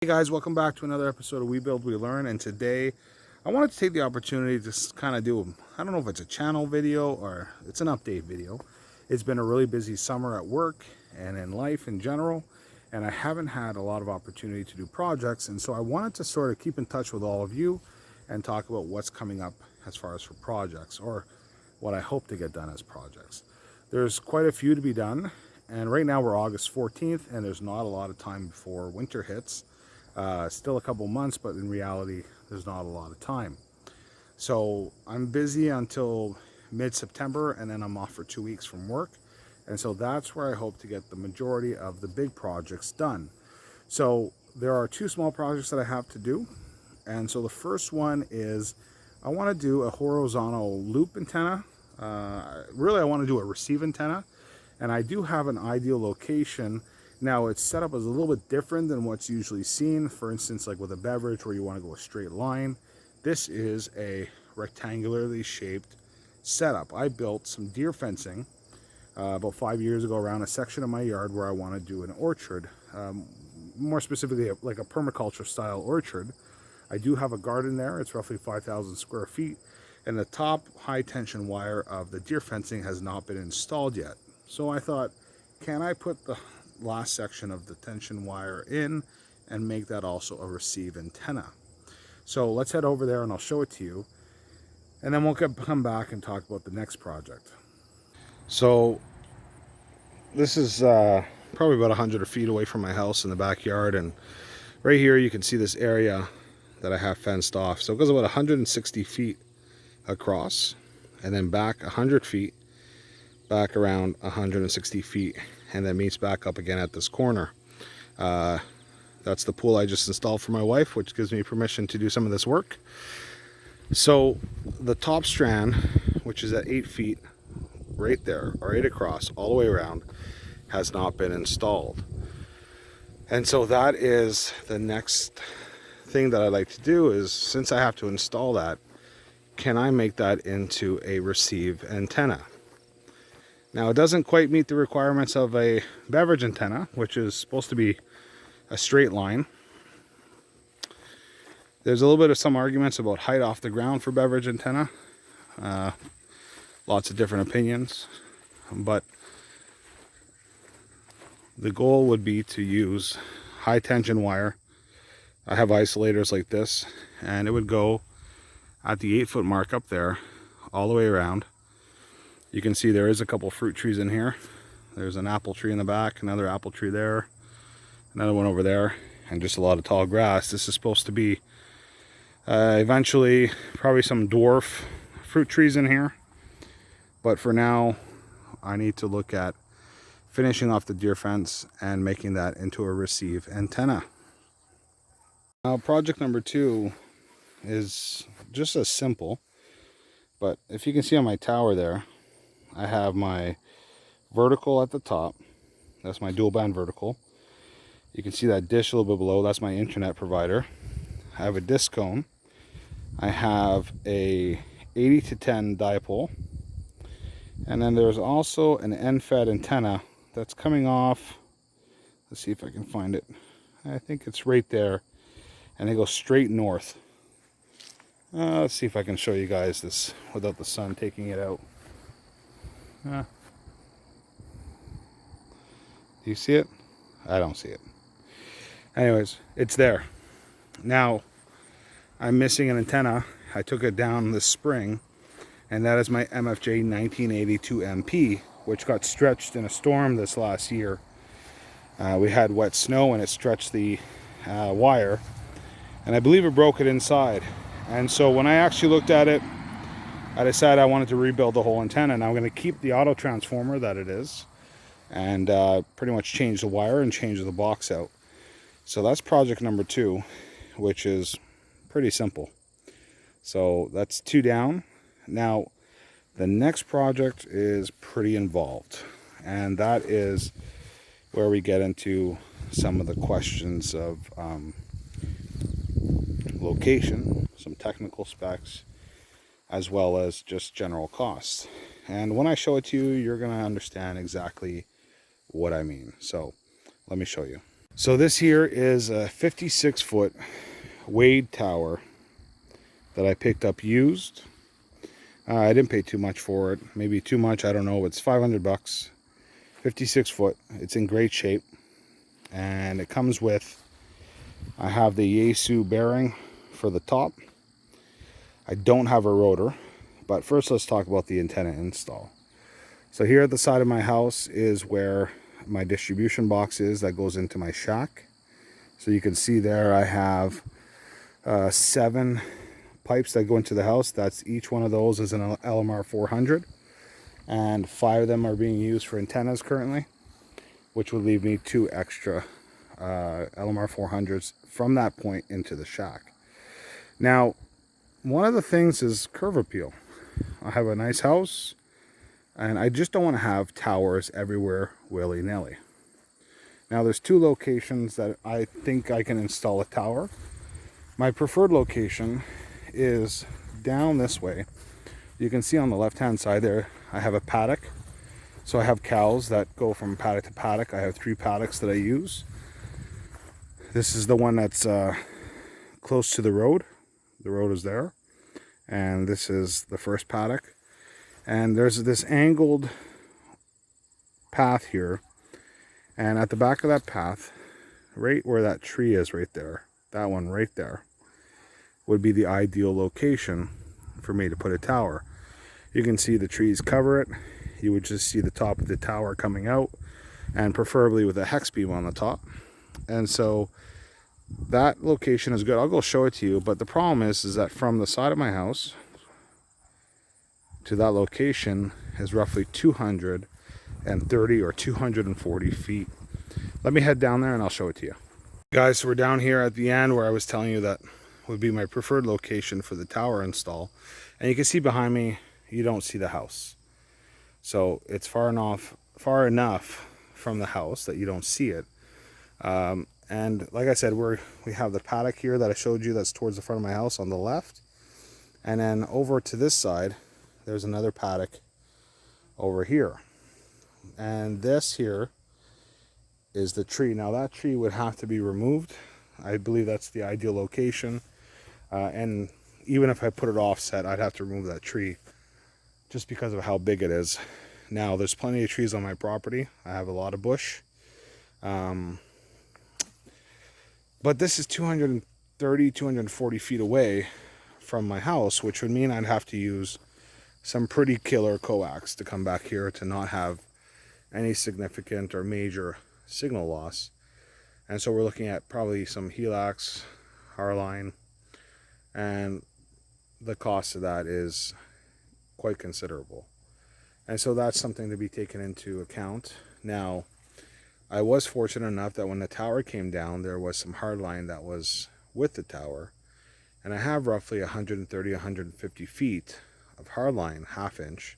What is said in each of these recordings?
Hey guys, welcome back to another episode of We Build, We Learn, and today I wanted to take the opportunity to kind of do, I don't know if it's a channel video or it's an update video. It's been a really busy summer at work and in life in general, and I haven't had a lot of opportunity to do projects, and so I wanted to sort of keep in touch with all of you and talk about what's coming up as far as for projects, or what I hope to get done as projects. There's quite a few to be done, and right now we're August 14th, and there's not a lot of time before winter hits. Still a couple months, but in reality there's not a lot of time. So I'm busy until mid-September, and then I'm off for 2 weeks from work, and so that's where I hope to get the majority of the big projects done. So there are two small projects that I have to do, and so the first one is I want to do a horizontal loop antenna. Really I want to do a receive antenna, and I do have an ideal location. Now it's set up as a little bit different than what's usually seen. For instance, like with a beverage where you want to go a straight line, this is a rectangularly shaped setup. I built some deer fencing about 5 years ago around a section of my yard where I want to do an orchard, more specifically like a permaculture style orchard. I do have a garden there. It's roughly 5,000 square feet, and the top high tension wire of the deer fencing has not been installed yet. So I thought, can I put the last section of the tension wire in and make that also a receive antenna? So let's head over there and I'll show it to you, and then we'll come back and talk about the next project. So this is probably about 100 feet away from my house in the backyard, and right here you can see this area that I have fenced off. So it goes about 160 feet across, and then back 100 feet, back around 160 feet, and then meets back up again at this corner. That's the pool I just installed for my wife, which gives me permission to do some of this work. So the top strand, which is at 8 feet right there, right across all the way around, has not been installed. And so that is the next thing that I'd like to do, is since I have to install that, can I make that into a receive antenna? Now it doesn't quite meet the requirements of a beverage antenna, which is supposed to be a straight line. There's a little bit of some arguments about height off the ground for beverage antenna. Lots of different opinions, but the goal would be to use high tension wire. I have isolators like this, and it would go at the 8-foot mark up there all the way around. You can see there is a couple fruit trees in here. There's an apple tree in the back, another apple tree there, another one over there, and just a lot of tall grass. This is supposed to be eventually probably some dwarf fruit trees in here, but for now I need to look at finishing off the deer fence and making that into a receive antenna. Now project number 2 is just as simple, but if you can see on my tower there, I have my vertical at the top. That's my dual band vertical. You can see that dish a little bit below. That's my internet provider. I have a disc cone. I have a 80 to 10 dipole. And then there's also an end-fed antenna that's coming off. Let's see if I can find it. I think it's right there. And it goes straight north. Let's see if I can show you guys this without the sun taking it out. Do you see it? I don't see it. Anyways, it's there. Now, I'm missing an antenna. I took it down this spring, and that is my MFJ 1982 MP, which got stretched in a storm this last year. We had wet snow and it stretched the wire, and I believe it broke it inside. And so when I actually looked at it, I decided I wanted to rebuild the whole antenna. Now I'm going to keep the auto transformer that it is, and pretty much change the wire and change the box out. So that's project number 2, which is pretty simple. So that's 2 down. Now the next project is pretty involved, and that is where we get into some of the questions of location, some technical specs, as well as just general costs. And when I show it to you, you're going to understand exactly what I mean. So let me show you. So this here is a 56-foot Wade tower that I picked up used. I didn't pay too much for it, maybe too much, I don't know. It's 500 bucks, 56 foot. It's in great shape, and it comes with, I have the Yaesu bearing for the top. I don't have a rotor, but first let's talk about the antenna install. So here at the side of my house is where my distribution box is that goes into my shack. So you can see there I have 7 pipes that go into the house. That's each one of those is an LMR 400, and 5 of them are being used for antennas currently, which would leave me 2 extra LMR 400s from that point into the shack. Now, one of the things is curve appeal. I have a nice house, and I just don't want to have towers everywhere willy-nilly. Now, there's 2 locations that I think I can install a tower. My preferred location is down this way. You can see on the left-hand side there, I have a paddock. So I have cows that go from paddock to paddock. I have 3 paddocks that I use. This is the one that's close to the road. The road is there. And this is the first paddock. And there's this angled path here. And at the back of that path, right where that tree is right there, that one right there, would be the ideal location for me to put a tower. You can see the trees cover it. You would just see the top of the tower coming out, and preferably with a hex beam on the top. And so that location is good. I'll go show it to you, but the problem is that from the side of my house to that location is roughly 230 or 240 feet. Let me head down there and I'll show it to you. Guys, so we're down here at the end where I was telling you that would be my preferred location for the tower install. And you can see behind me, you don't see the house. So it's far enough from the house that you don't see it. And like I said, we have the paddock here that I showed you that's towards the front of my house on the left. And then over to this side, there's another paddock over here. And this here is the tree. Now that tree would have to be removed. I believe that's the ideal location. And even if I put it offset, I'd have to remove that tree just because of how big it is. Now, there's plenty of trees on my property. I have a lot of bush. But this is 230, 240 feet away from my house, which would mean I'd have to use some pretty killer coax to come back here to not have any significant or major signal loss. And so we're looking at probably some Helax, Harline, and the cost of that is quite considerable. And so that's something to be taken into account. Now, I was fortunate enough that when the tower came down, there was some hardline that was with the tower. And I have roughly 130, 150 feet of hardline, 1/2 inch,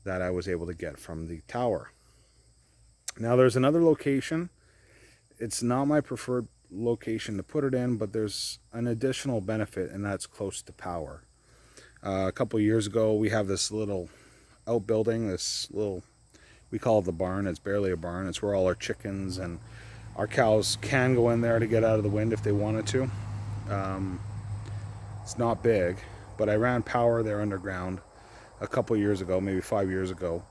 that I was able to get from the tower. Now, there's another location. It's not my preferred location to put it in, but there's an additional benefit, and that's close to power. A couple years ago, we have this little outbuilding, we call it the barn. It's barely a barn. It's where all our chickens and our cows can go in there to get out of the wind if they wanted to. It's not big, but I ran power there underground a couple years ago, maybe 5 years ago.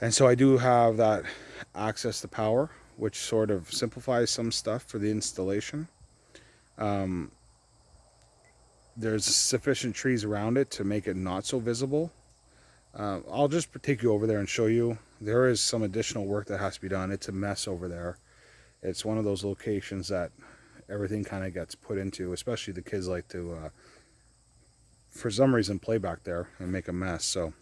And so I do have that access to power, which sort of simplifies some stuff for the installation. There's sufficient trees around it to make it not so visible. I'll just take you over there and show you. There is some additional work that has to be done. It's a mess over there. It's one of those locations that everything kind of gets put into, especially the kids like to, for some reason, play back there and make a mess. So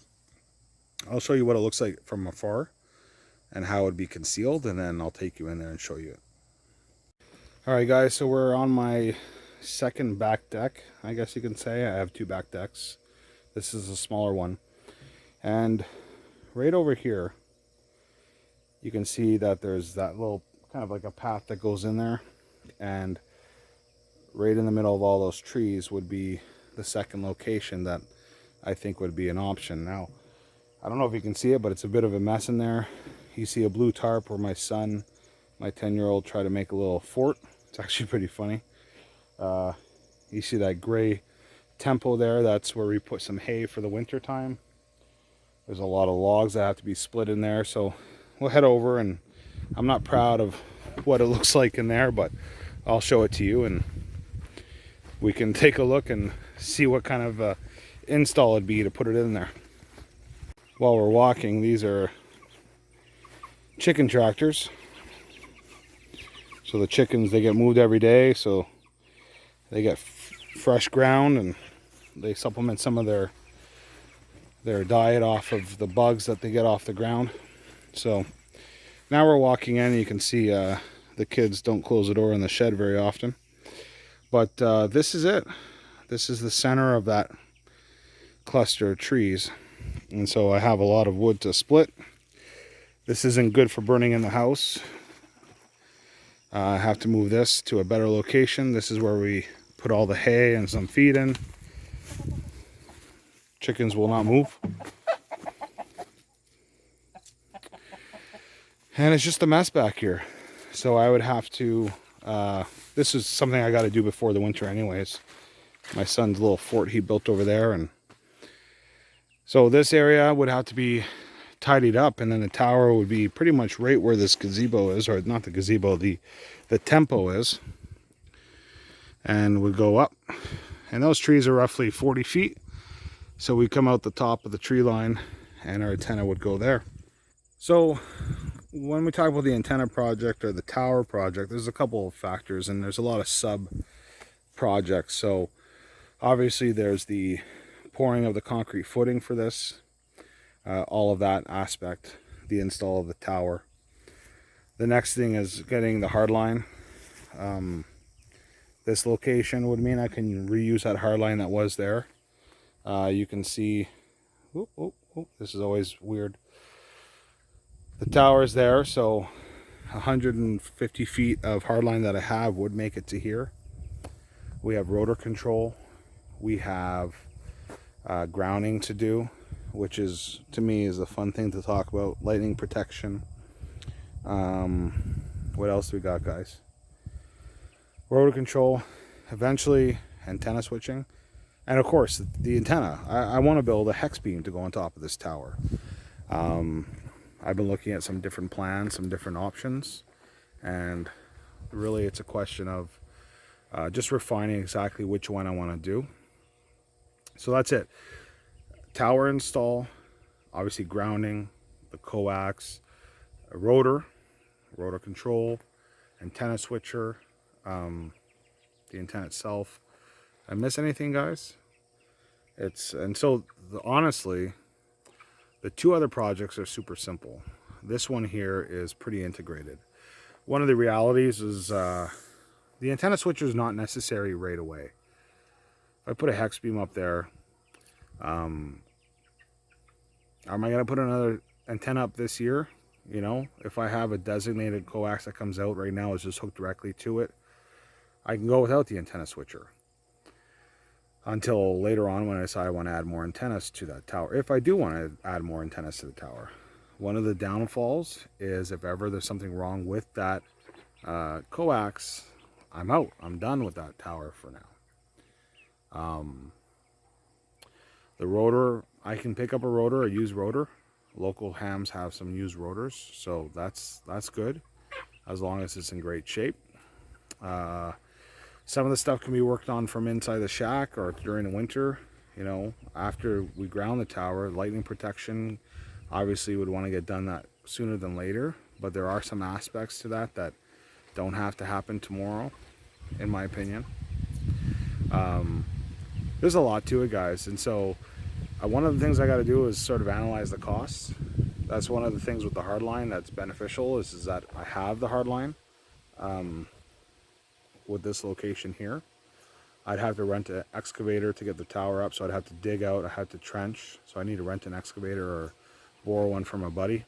I'll show you what it looks like from afar and how it would be concealed, and then I'll take you in there and show you it. Alright guys, so we're on my second back deck, I guess you can say. I have 2 back decks. This is a smaller one. And right over here, you can see that there's that little kind of like a path that goes in there. And right in the middle of all those trees would be the second location that I think would be an option. Now, I don't know if you can see it, but it's a bit of a mess in there. You see a blue tarp where my son My 10-year-old tried to make a little fort. It's actually pretty funny. You see that gray tempo there? That's where we put some hay for the winter time. There's a lot of logs that have to be split in there, so we'll head over, and I'm not proud of what it looks like in there, but I'll show it to you and we can take a look and see what kind of install it'd be to put it in there. While we're walking, these are chicken tractors. So the chickens, they get moved every day, so they get fresh ground, and they supplement some of their diet off of the bugs that they get off the ground. So now we're walking in. You can see the kids don't close the door in the shed very often. But this is it. This is the center of that cluster of trees. And so I have a lot of wood to split. This isn't good for burning in the house. I have to move this to a better location. This is where we put all the hay and some feed in. Chickens will not move. And it's just a mess back here. So I would have to, this is something I got to do before the winter anyways. My son's little fort he built over there. And so this area would have to be tidied up, and then the tower would be pretty much right where this gazebo is, or not the gazebo, the tempo is. And would go up. And those trees are roughly 40 feet. So we come out the top of the tree line and our antenna would go there. So when we talk about the antenna project or the tower project, there's a couple of factors, and there's a lot of sub projects. So obviously there's the pouring of the concrete footing for this, all of that aspect, the install of the tower. The next thing is getting the hard line. This location would mean I can reuse that hard line that was there. You can see, this is always weird. The tower is there, so 150 feet of hardline that I have would make it to here. We have rotor control. We have grounding to do, which is, to me, is a fun thing to talk about. Lightning protection. What else do we got, guys? Rotor control, eventually antenna switching. And of course, the antenna. I want to build a hex beam to go on top of this tower. I've been looking at some different plans, some different options, and really it's a question of just refining exactly which one I want to do. So that's it. Tower install, obviously grounding, the coax, a rotor control, antenna switcher, the antenna itself. I miss anything, guys? Honestly, the two other projects are super simple. This one here is pretty integrated. One of the realities is the antenna switcher is not necessary right away. If I put a hex beam up there, am I going to put another antenna up this year? You know, if I have a designated coax that comes out right now, is just hooked directly to it, I can go without the antenna switcher until later on when I decide I want to add more antennas to that tower. If I do want to add more antennas to the tower. One of the downfalls is if ever there's something wrong with that coax, I'm out. I'm done with that tower for now. The rotor, I can pick up a rotor, a used rotor. Local hams have some used rotors, so that's good, as long as it's in great shape. Some of the stuff can be worked on from inside the shack or during the winter. You know, after we ground the tower, lightning protection, obviously would want to get done that sooner than later. But there are some aspects to that that don't have to happen tomorrow, in my opinion. There's a lot to it, guys. And so one of the things I got to do is sort of analyze the costs. That's one of the things with the hardline that's beneficial is that I have the hardline. With this location here, I'd have to rent an excavator to get the tower up, so I'd have to dig out, I have to trench, so I need to rent an excavator or borrow one from a buddy.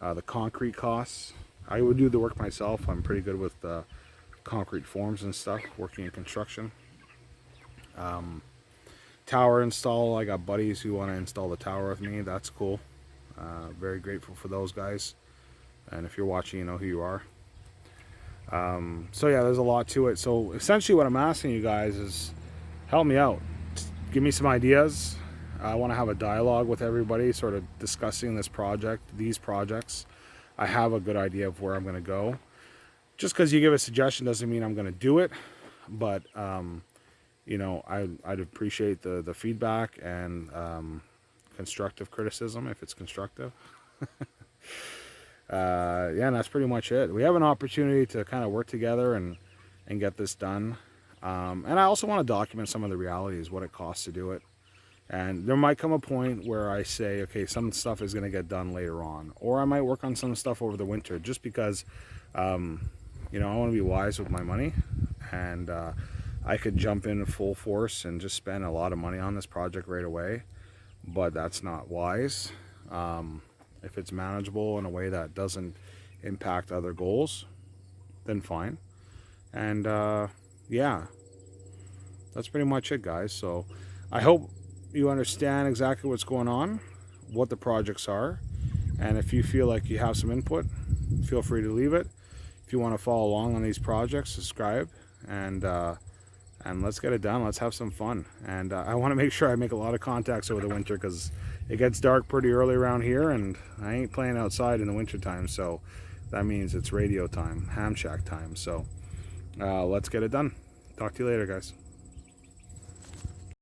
The concrete costs, I would do the work myself. I'm pretty good with concrete forms and stuff, working in construction. Tower install, I got buddies who want to install the tower with me. That's cool. Very grateful for those guys, and if you're watching, you know who you are. So yeah, there's a lot to it. So essentially what I'm asking you guys is help me out. Give me some ideas. I want to have a dialogue with everybody, sort of discussing this project, these projects. I have a good idea of where I'm going to go. Just because you give a suggestion doesn't mean I'm going to do it. But, you know, I'd appreciate the feedback and constructive criticism if it's constructive. Yeah, and that's pretty much it. We have an opportunity to kind of work together and get this done. And I also want to document some of the realities, what it costs to do it. And there might come a point where I say, okay, some stuff is going to get done later on. Or I might work on some stuff over the winter just because, you know, I want to be wise with my money. And I could jump in full force and just spend a lot of money on this project right away. But that's not wise. If it's manageable in a way that doesn't impact other goals, then fine. And yeah, that's pretty much it, guys. So I hope you understand exactly what's going on, what the projects are, and if you feel like you have some input, feel free to leave it. If you want to follow along on these projects, subscribe, and let's get it done. Let's have some fun. And I want to make sure I make a lot of contacts over the winter because it gets dark pretty early around here, and I ain't playing outside in the winter time, so that means it's radio time, ham shack time. So let's get it done. Talk to you later, guys.